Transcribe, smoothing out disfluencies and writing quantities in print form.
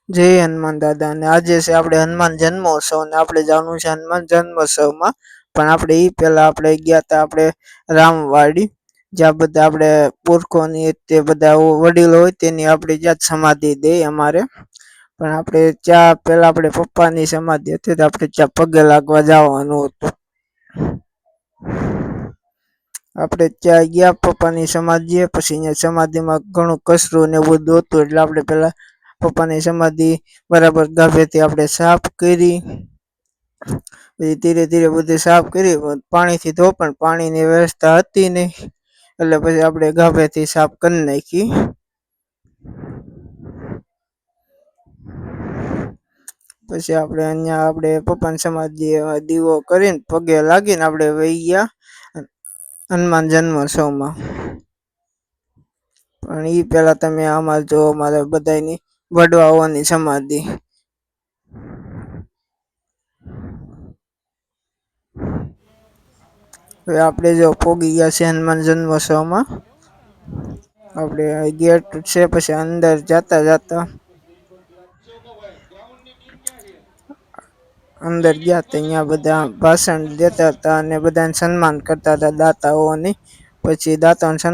જય હનુમાન દાદા. ને આજે છે આપણે હનુમાન જન્મોત્સવ ને આપણે જવાનું છે હનુમાન જન્મોત્સવમાં. પણ આપણે એ પહેલા આપણે ગયા હતા આપણે રામવાડી, જ્યાં બધા આપણે પુરખોની તે બધા વડીલો હોય તેની આપણે જ્યાં જ સમાધિ દે અમારે. પણ આપણે ત્યાં પહેલા આપણે પપ્પાની સમાધિ હતી તો આપણે ત્યાં પગે લાગવા જવાનું હતું. આપણે ત્યાં ગયા પપ્પાની સમાધિએ, પછી અહીંયા સમાધિમાં ઘણું કચરું ને એવું બધું હતું એટલે આપણે પહેલા પપ્પાની સમાધિ બરાબર ગાભેથી આપણે સાફ કરી. પછી ધીરે ધીરે બધી સાફ કરી, પાણીથી ધો પણ પાણીની વ્યવસ્થા હતી નહીં એટલે પછી આપણે ગાભેથી સાફ કરી નાખી. પછી આપણે અહીંયા આપણે પપ્પાની સમાધિ દીવો કરીને પગે લાગીને આપણે વહી ગયા હનુમાન જન્મોત્સવમાં. પણ એ પહેલાં તમે આમાં જો અમારે બધાની વડવાઓની સમાધિ. હવે આપણે જો પોગી ગયા છે હનુમાન જન્મોત્સવમાં. આપણે ગેટ છે, પછી અંદર જતા જતા અંદર ગયા તો અહીંયા બધા ભાષણ દેતા હતા અને બધાને સન્માન કરતા હતા દાતાઓની. પછી દાતાઓને સન્માન